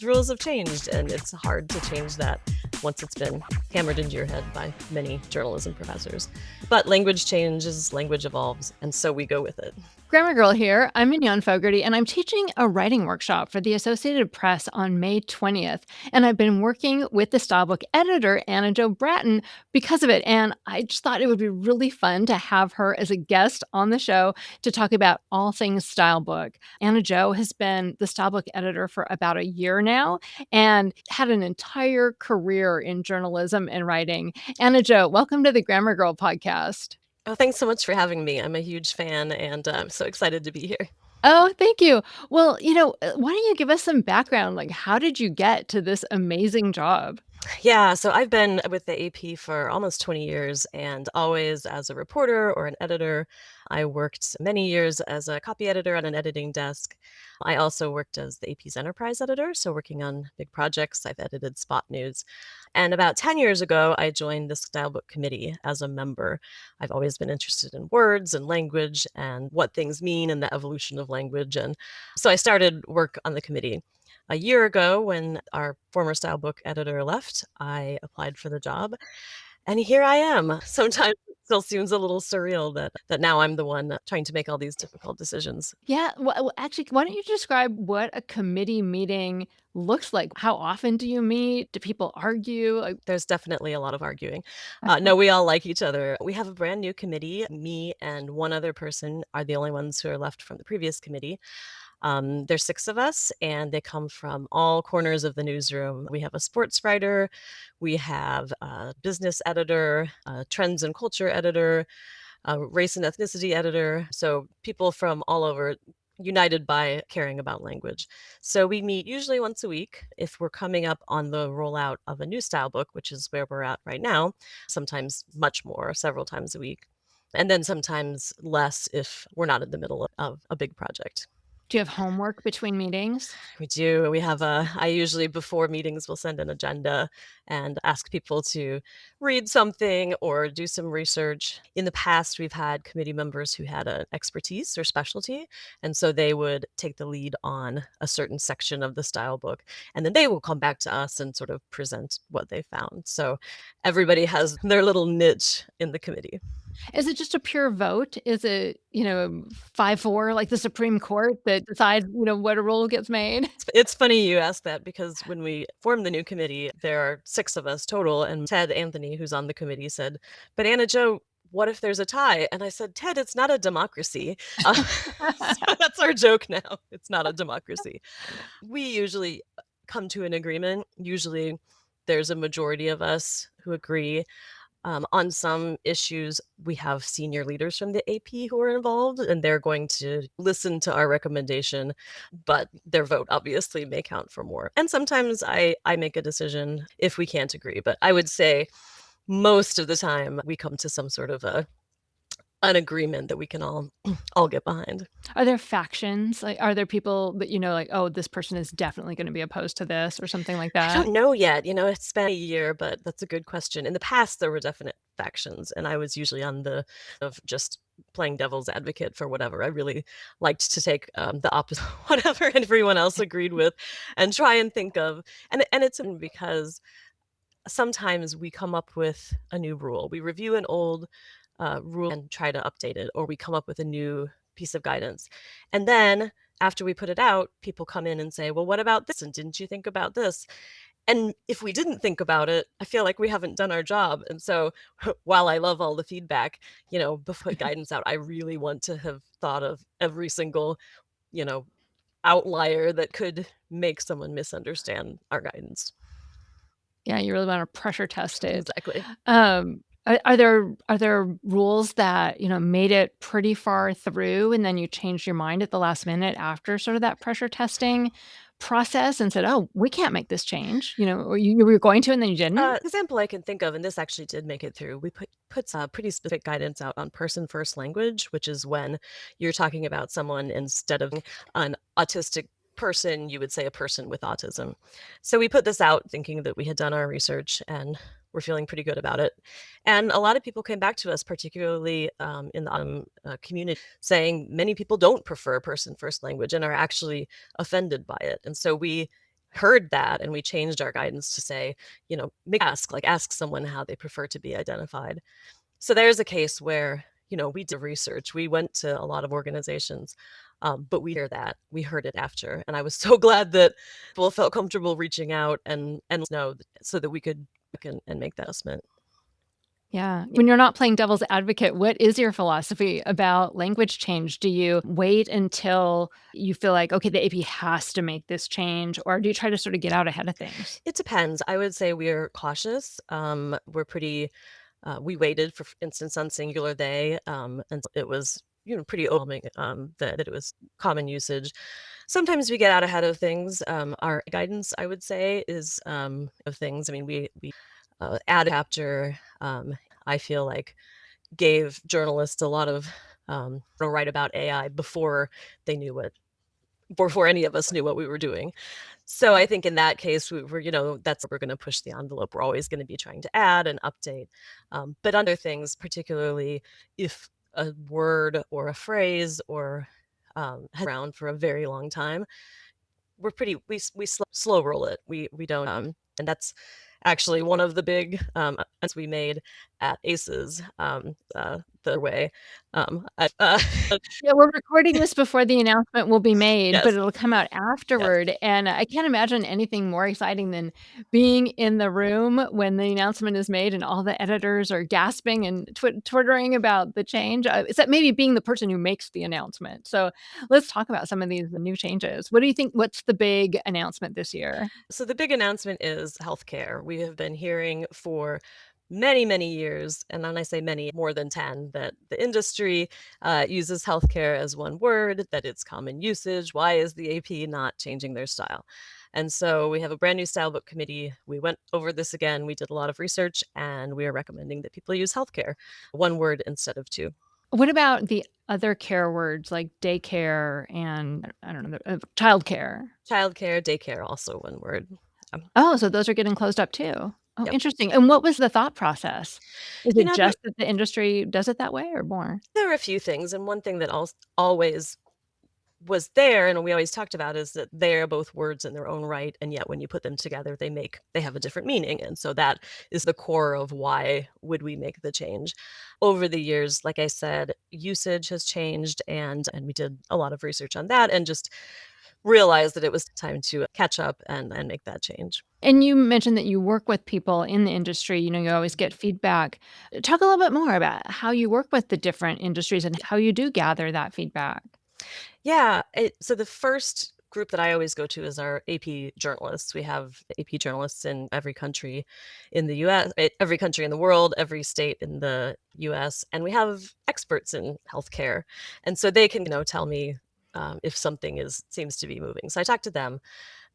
rules have changed, and it's hard to change that once it's been hammered into your head by many journalism professors. But language changes, language evolves, and so we go with it. Grammar Girl here. I'm Mignon Fogarty, and I'm teaching a writing workshop for the Associated Press on May 20th. And I've been working with the stylebook editor, Anna Jo Bratton, because of it. And I just thought it would be really fun to have her as a guest on the show to talk about all things stylebook. Anna Jo has been the stylebook editor for about a year now and had an entire career in journalism and writing. Anna Jo, welcome to the Grammar Girl podcast. Oh, thanks so much for having me. I'm a huge fan, and I'm so excited to be here. Oh, thank you. Well, why don't you give us some background? Like, how did you get to this amazing job? Yeah, so I've been with the AP for almost 20 years, and always as a reporter or an editor. I worked many years as a copy editor on an editing desk. I also worked as the AP's enterprise editor, so working on big projects. I've edited Spot News. And about 10 years ago, I joined the Stylebook Committee as a member. I've always been interested in words and language and what things mean and the evolution of language. And so I started work on the committee. A year ago, when our former stylebook editor left, I applied for the job, and here I am. Sometimes it still seems a little surreal that now I'm the one trying to make all these difficult decisions. Yeah, well, actually, why don't you describe what a committee meeting looks like? How often do you meet? Do people argue? There's definitely a lot of arguing. No, we all like each other. We have a brand new committee. Me and one other person are the only ones who are left from the previous committee. There's 6 of us, and they come from all corners of the newsroom. We have a sports writer, we have a business editor, a trends and culture editor, a race and ethnicity editor. So people from all over, united by caring about language. So we meet usually once a week. If we're coming up on the rollout of a new style book, which is where we're at right now, sometimes much more, several times a week. And then sometimes less if we're not in the middle of a big project. Do you have homework between meetings? We do. I usually before meetings will send an agenda and ask people to read something or do some research. In the past, we've had committee members who had an expertise or specialty, and so they would take the lead on a certain section of the style book, and then they will come back to us and sort of present what they found. So everybody has their little niche in the committee. Is it just a pure vote? Is it, 5-4, like the Supreme Court that decides, what a rule gets made? It's funny you ask that because when we formed the new committee, there are 6 of us total, and Ted Anthony, who's on the committee, said, "But Anna Jo, what if there's a tie?" And I said, "Ted, it's not a democracy." So that's our joke now. It's not a democracy. We usually come to an agreement. Usually there's a majority of us who agree. On some issues, we have senior leaders from the AP who are involved, and they're going to listen to our recommendation, but their vote obviously may count for more. And sometimes I make a decision if we can't agree, but I would say most of the time we come to some sort of an agreement that we can all get behind. Are there factions? Like, are there people that, like, oh, this person is definitely going to be opposed to this or something like I that? don't know yet. It's been a year, but that's a good question. In the past, there were definite factions, and I was usually on the of just playing devil's advocate for whatever. I really liked to take the opposite, whatever everyone else agreed with, and try and think of. And it's because sometimes we come up with a new rule. We review an old rule and try to update it, or we come up with a new piece of guidance. And then after we put it out, people come in and say, "Well, what about this? And didn't you think about this?" And if we didn't think about it, I feel like we haven't done our job. And so while I love all the feedback, before guidance out, I really want to have thought of every single, you know, outlier that could make someone misunderstand our guidance. Yeah, you really wanna pressure test it. Exactly. Are there rules that, made it pretty far through and then you changed your mind at the last minute after sort of that pressure testing process and said, "Oh, we can't make this change," or you were going to and then you didn't? Example I can think of, and this actually did make it through. We put some pretty specific guidance out on person first language, which is when you're talking about someone instead of an autistic person, you would say a person with autism. So we put this out thinking that we had done our research and we're feeling pretty good about it. And a lot of people came back to us, particularly in the community, saying many people don't prefer person first language and are actually offended by it. And so we heard that and we changed our guidance to say, ask someone how they prefer to be identified. So there's a case where, we did research. We went to a lot of organizations, but we heard it after, and I was so glad that people felt comfortable reaching out and know so that we could and make that assessment. Yeah. When you're not playing devil's advocate, what is your philosophy about language change? Do you wait until you feel like, okay, the AP has to make this change, or do you try to sort of get out ahead of things? It depends. I would say we're cautious. We waited, for instance, on singular they, and it was, pretty overwhelming, that it was common usage. Sometimes we get out ahead of things. Our guidance, I would say, is, of things. I mean, we add a chapter, I feel like gave journalists a lot of, to write about AI they knew what before any of us knew what we were doing. So I think in that case, that's we're gonna push the envelope. We're always gonna be trying to add and update. But other things, particularly if a word or a phrase or, has been around for a very long time, we're pretty we slow roll it. We don't, and that's actually one of the big, we made at ACES, the way, at, Yeah, we're recording this before the announcement will be made, but yes, it'll come out yes. afterward, and I can't imagine anything more exciting than being in the room when the announcement is made and all the editors are gasping and twittering about the change, except maybe being the person who makes the announcement. So, let's talk about some of these new changes. What do you think what's the big announcement this year? So the big announcement is healthcare. We have been hearing for many, many years, and when I say many, more than 10, that the industry uses healthcare as one word, that it's common usage. Why is the AP not changing their style? And so we have a brand new style book committee. We went over this again. We did a lot of research, and we are recommending that people use healthcare, one word instead of two. What about the other care words like daycare and, I don't know, childcare? Childcare, daycare, also one word. Oh, so those are getting closed up too. Oh, Yep. interesting. And what was the thought process? Is You it know, just that the industry does it that way or more? there are a few things, and one thing that always was there and we always talked about is that they're both words in their own right, and yet when you put them together, they have a different meaning, and so that is the core of why would we make the change. Over the years, like I said, usage has changed, and we did a lot of research on that and just realized that it was time to catch up and make that change. And you mentioned that you work with people in the industry, you always get feedback. Talk a little bit more about how you work with the different industries and how you do gather that feedback. Yeah, so the first group that I always go to is our AP journalists. We have AP journalists in every country in the US, every country in the world, every state in the US, and we have experts in healthcare. And so they can, tell me if something seems to be moving. So I talk to them.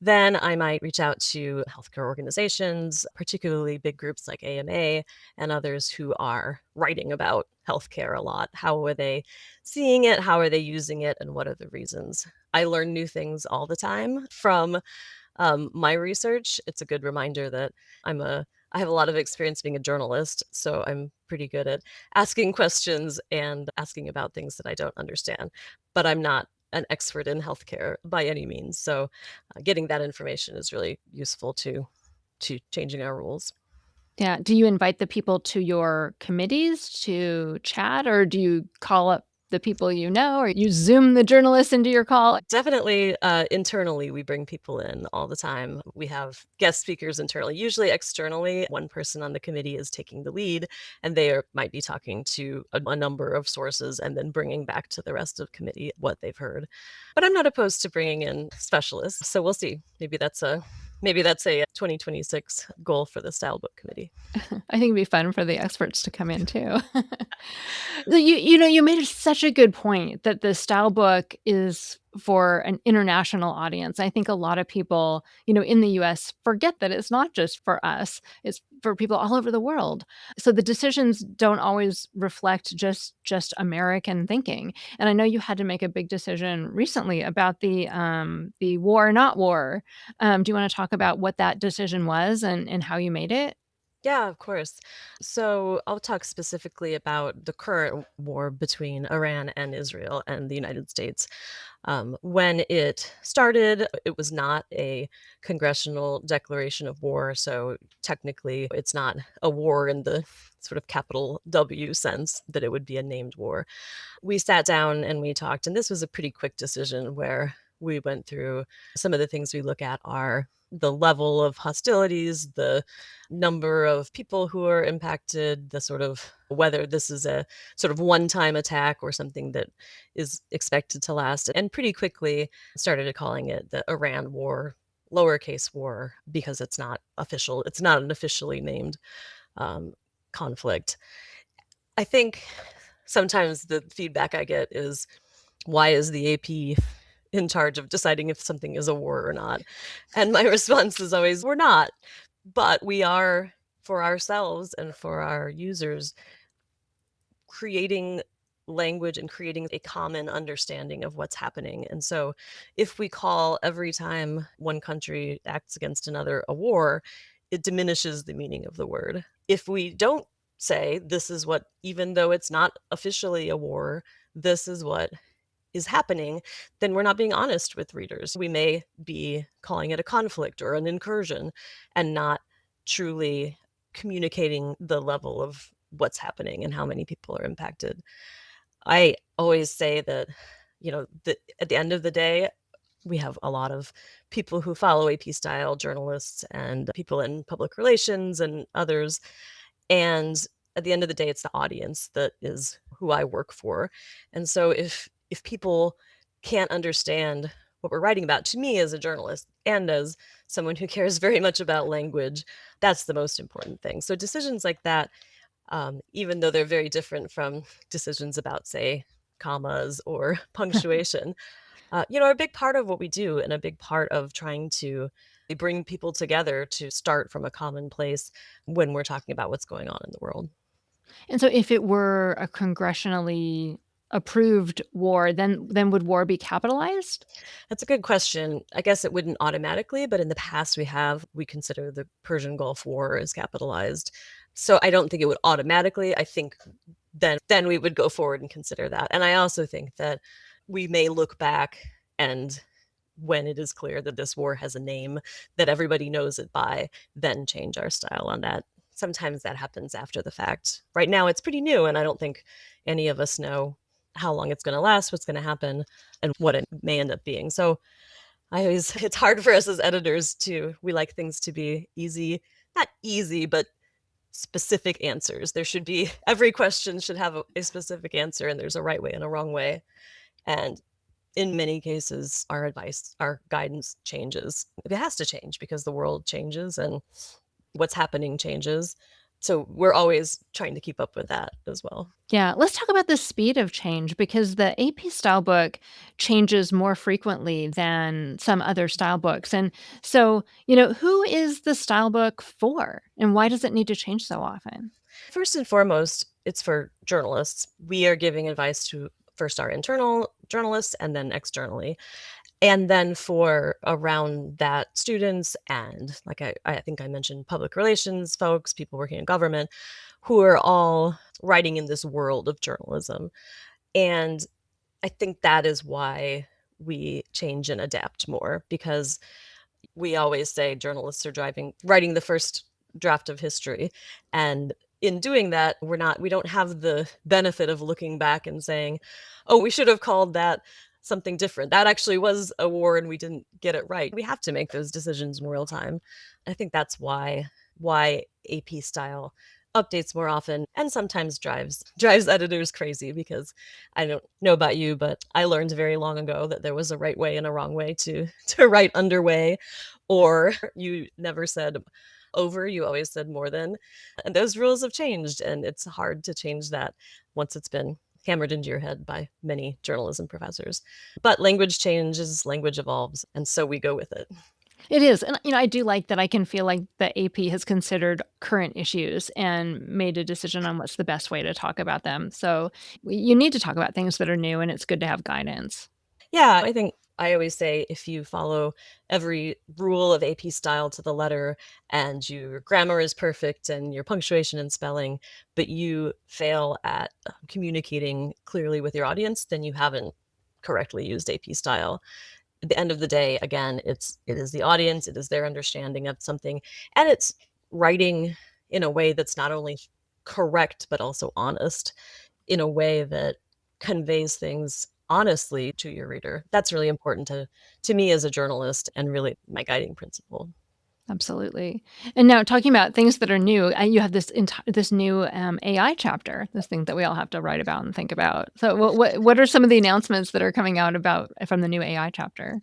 Then I might reach out to healthcare organizations, particularly big groups like AMA and others who are writing about healthcare a lot. How are they seeing it? How are they using it? And what are the reasons? I learn new things all the time from my research. It's a good reminder that I have a lot of experience being a journalist, so I'm pretty good at asking questions and asking about things that I don't understand. But I'm not an expert in healthcare by any means, so getting that information is really useful to changing our rules. Yeah. Do you invite the people to your committees to chat, or do you call up the people you know, or you Zoom the journalists into your call? Definitely, internally, we bring people in all the time. We have guest speakers internally. Usually externally, one person on the committee is taking the lead, and might be talking to a number of sources and then bringing back to the rest of committee what they've heard. But I'm not opposed to bringing in specialists, so we'll see. Maybe that's a 2026 goal for the Style Book Committee. I think it'd be fun for the experts to come in too. So you made such a good point that the style book is for an international audience. I think a lot of people, in the US forget that it's not just for us, it's for people all over the world. So the decisions don't always reflect just American thinking. And I know you had to make a big decision recently about the war not war. Do you want to talk about what that decision was and how you made it? Yeah, of course. So I'll talk specifically about the current war between Iran and Israel and the United States. When it started, it was not a congressional declaration of war. So technically, it's not a war in the sort of capital W sense that it would be a named war. We sat down and we talked, and this was a pretty quick decision where we went through some of the things we look at are the level of hostilities, the number of people who are impacted, the sort of whether this is a sort of one-time attack or something that is expected to last, and pretty quickly started calling it the Iran war, lowercase war, because it's not official. It's not an officially named um, conflict. I think sometimes the feedback I get is, why is the AP in charge of deciding if something is a war or not? And my response is always, we're not, but we are, for ourselves and for our users, creating language and creating a common understanding of what's happening. And so if we call every time one country acts against another a war, it diminishes the meaning of the word. If we don't say this is what, even though it's not officially a war, this is what is happening, then we're not being honest with readers. We may be calling it a conflict or an incursion and not truly communicating the level of what's happening and how many people are impacted. I always say that, at the end of the day, we have a lot of people who follow AP style journalists and people in public relations and others. And at the end of the day, it's the audience that is who I work for. And so if people can't understand what we're writing about, to me as a journalist and as someone who cares very much about language, that's the most important thing. So decisions like that, even though they're very different from decisions about, say, commas or punctuation, are a big part of what we do and a big part of trying to bring people together to start from a common place when we're talking about what's going on in the world. And so if it were a congressionally approved war, then would war be capitalized? That's a good question. I guess it wouldn't automatically, but in the past we consider the Persian Gulf War as capitalized. So I don't think it would automatically. I think then we would go forward and consider that. And I also think that we may look back, and when it is clear that this war has a name that everybody knows it by, then change our style on that. Sometimes that happens after the fact. Right now it's pretty new, and I don't think any of us know how long it's going to last, what's going to happen, and what it may end up being. So it's hard for us as editors we like things to be easy, not easy, but specific answers. Every question should have a specific answer, and there's a right way and a wrong way. And in many cases, our guidance changes. It has to change because the world changes and what's happening changes. So we're always trying to keep up with that as well. Yeah, let's talk about the speed of change because the AP style book changes more frequently than some other style books. And so, who is the style book for and why does it need to change so often? First and foremost, it's for journalists. We are giving advice to first our internal journalists and then externally. And then for around that, students and, like I think I mentioned, public relations folks, people working in government, who are all writing in this world of journalism. And I think that is why we change and adapt more, because we always say journalists are writing the first draft of history. And in doing that, we don't have the benefit of looking back and saying, oh, we should have called that something different. That actually was a war and we didn't get it right. We have to make those decisions in real time. I think that's why AP style updates more often and sometimes drives editors crazy, because I don't know about you, but I learned very long ago that there was a right way and a wrong way to to write underway, or you never said over, you always said more than. And those rules have changed, and it's hard to change that once it's been hammered into your head by many journalism professors. But language changes, language evolves, and so we go with it. It is. And, I do like that I can feel like the AP has considered current issues and made a decision on what's the best way to talk about them. So you need to talk about things that are new, and it's good to have guidance. Yeah, I think I always say if you follow every rule of AP style to the letter and your grammar is perfect and your punctuation and spelling, but you fail at communicating clearly with your audience, then you haven't correctly used AP style. At the end of the day, again, it is the audience, it is their understanding of something, and it's writing in a way that's not only correct but also honest, in a way that conveys things honestly to your reader. That's really important to me as a journalist and really my guiding principle. Absolutely. And now talking about things that are new, you have this new, AI chapter, this thing that we all have to write about and think about. So what are some of the announcements that are coming out about from the new AI chapter?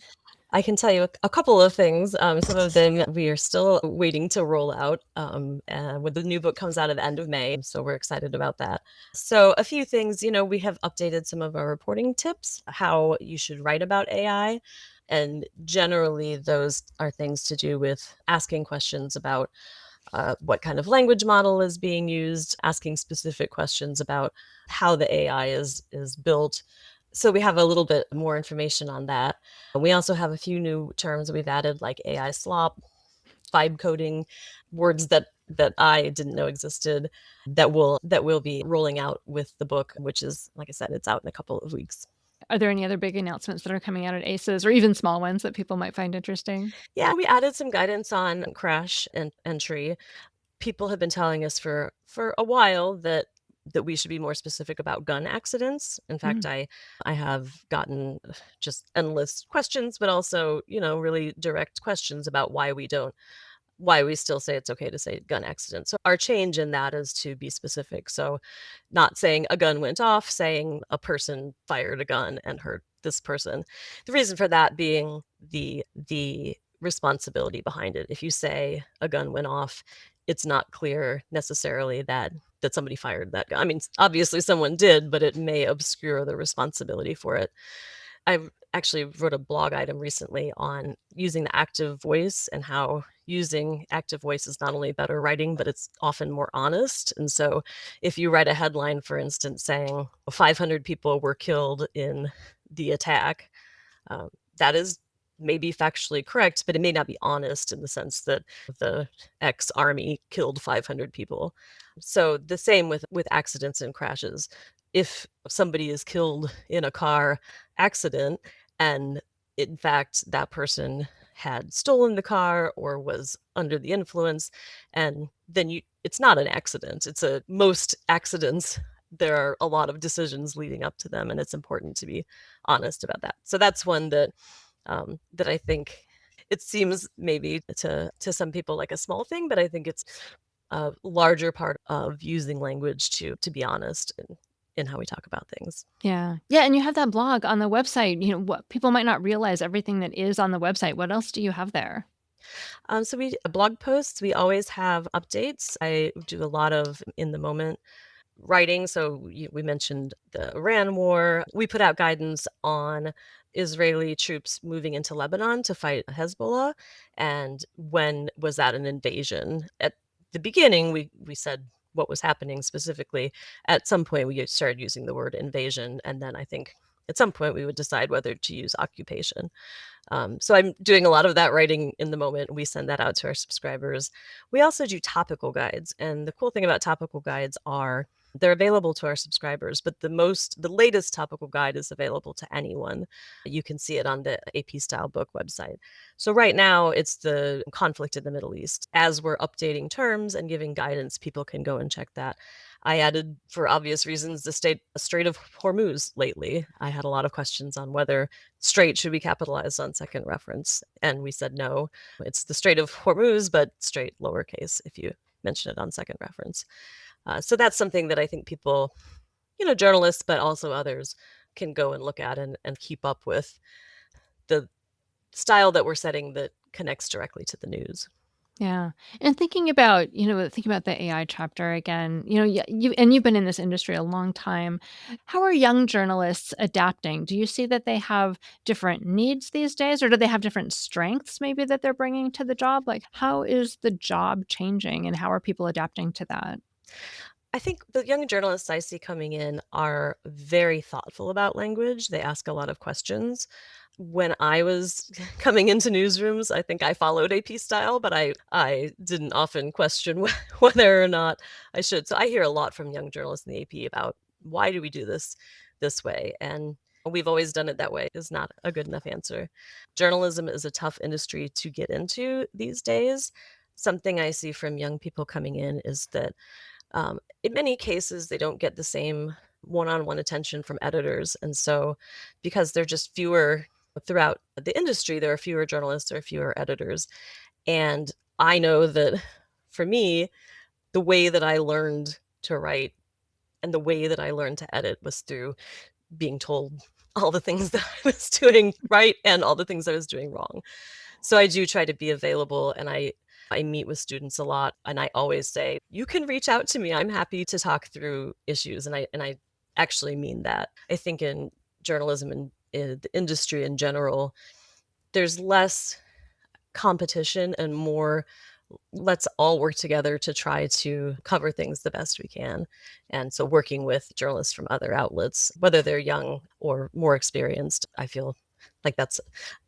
I can tell you a couple of things. Some of them we are still waiting to roll out when the new book comes out at the end of May. So we're excited about that. So a few things, we have updated some of our reporting tips, how you should write about AI. And generally, those are things to do with asking questions about what kind of language model is being used, asking specific questions about how the AI is built. So we have a little bit more information on that. We also have a few new terms we've added, like AI slop, vibe coding, words that I didn't know existed that will be rolling out with the book, which is, like I said, it's out in a couple of weeks. Are there any other big announcements that are coming out at ACES or even small ones that people might find interesting? Yeah, we added some guidance on crash and entry. People have been telling us for a while that we should be more specific about gun accidents. In fact, Mm. I have gotten just endless questions, but also, really direct questions about why we still say it's okay to say gun accident. So our change in that is to be specific. So not saying a gun went off, saying a person fired a gun and hurt this person. The reason for that being the responsibility behind it. If you say a gun went off, it's not clear necessarily that somebody fired that gun. I mean, obviously someone did, but it may obscure the responsibility for it. I actually wrote a blog item recently on using the active voice and how using active voice is not only better writing, but it's often more honest. And so if you write a headline, for instance, saying 500 people were killed in the attack, um, that is maybe factually correct, but it may not be honest in the sense that the X army killed 500 people. So the same with accidents and crashes. If somebody is killed in a car accident and in fact that person had stolen the car or was under the influence, and then it's not an accident. It's a most accidents, there are a lot of decisions leading up to them, and it's important to be honest about that. So that's one that I think it seems maybe to some people like a small thing, but I think it's a larger part of using language to be honest in how we talk about things. Yeah. Yeah, and you have that blog on the website, what people might not realize everything that is on the website. What else do you have there? So we blog posts, we always have updates. I do a lot of in the moment writing. So we mentioned the Iran war. We put out guidance on Israeli troops moving into Lebanon to fight Hezbollah. And when was that an invasion? At the beginning, we said what was happening specifically. At some point, we started using the word invasion. And then I think at some point we would decide whether to use occupation. So I'm doing a lot of that writing in the moment. We send that out to our subscribers. We also do topical guides. And the cool thing about topical guides are they're available to our subscribers, but the latest topical guide is available to anyone. You can see it on the AP Style Book website. So right now it's the conflict in the Middle East. As we're updating terms and giving guidance, people can go and check that. I added, for obvious reasons, the Strait of Hormuz lately. I had a lot of questions on whether Strait should be capitalized on second reference, and we said no. It's the Strait of Hormuz, but Strait lowercase if you mention it on second reference. So that's something that I think people, journalists, but also others, can go and look at and keep up with the style that we're setting that connects directly to the news. Yeah. And thinking about the AI chapter again, you've been in this industry a long time. How are young journalists adapting? Do you see that they have different needs these days, or do they have different strengths maybe that they're bringing to the job? Like, how is the job changing and how are people adapting to that? I think the young journalists I see coming in are very thoughtful about language. They ask a lot of questions. when I was coming into newsrooms, I think I followed AP style, but I didn't often question whether or not I should. So I hear a lot from young journalists in the AP about why do we do this way? And we've always done it that way is not a good enough answer. Journalism is a tough industry to get into these days. Something I see from young people coming in is that in many cases, they don't get the same one-on-one attention from editors. And so because there are just fewer throughout the industry, there are fewer journalists, there are fewer editors. And I know that for me, the way that I learned to write and the way that I learned to edit was through being told all the things that I was doing right and all the things I was doing wrong. So I do try to be available, and I meet with students a lot, and I always say, "You can reach out to me. I'm happy to talk through issues." And I actually mean that. I think in journalism and in the industry in general, there's less competition and more let's all work together to try to cover things the best we can. And so working with journalists from other outlets, whether they're young or more experienced, I feel like that's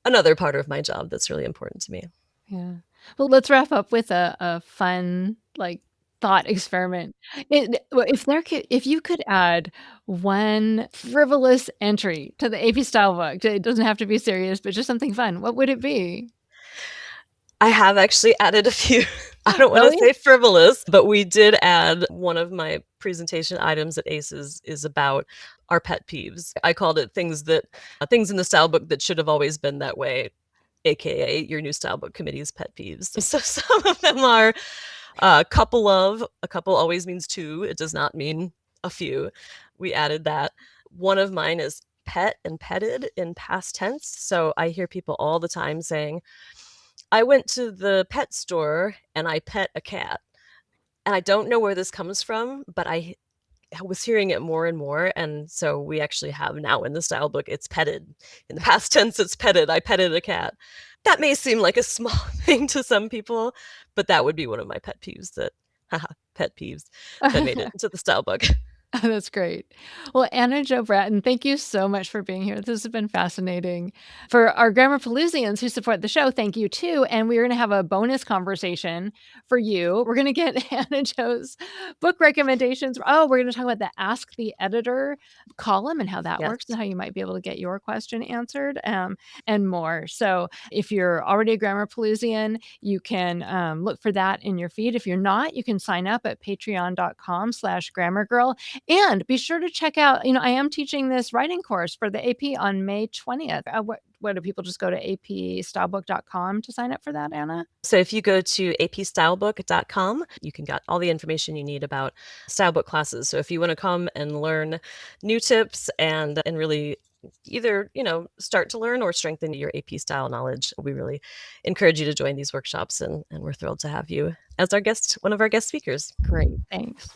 another part of my job that's really important to me. Yeah. Well, let's wrap up with a fun, like, thought experiment. If you could add one frivolous entry to the AP style book, it doesn't have to be serious, but just something fun, what would it be? I have actually added a few. I don't wanna Really? say frivolous, but we did add one of my presentation items at ACES is about our pet peeves. I called it things in the style book that should have always been that way, AKA your new style book committee's pet peeves. So some of them are a couple always means two, it does not mean a few. We added that. One of mine is pet and petted in past tense. So I hear people all the time saying, I went to the pet store and I pet a cat. And I don't know where this comes from, but I was hearing it more and more. And so we actually have now in the style book, it's petted. In the past tense, it's petted. I petted a cat. That may seem like a small thing to some people, but that would be one of my pet peeves that, haha, pet peeves that made it into the style book. That's great. Well, Anna Jo Bratton, thank you so much for being here. This has been fascinating. For our Grammar Pelusians who support the show, thank you too. And we're going to have a bonus conversation for you. We're going to get Anna Jo's book recommendations. Oh, we're going to talk about the Ask the Editor column and how that Yes. works and how you might be able to get your question answered, and more. So if you're already a Grammar Pelusian, you can look for that in your feed. If you're not, you can sign up at patreon.com/grammargirl. And be sure to check out, I am teaching this writing course for the AP on May 20th. What do people just go to apstylebook.com to sign up for that, Anna? So if you go to apstylebook.com, you can get all the information you need about style book classes. So if you want to come and learn new tips and really either, start to learn or strengthen your AP style knowledge, we really encourage you to join these workshops and we're thrilled to have you as one of our guest speakers. Great. Thanks.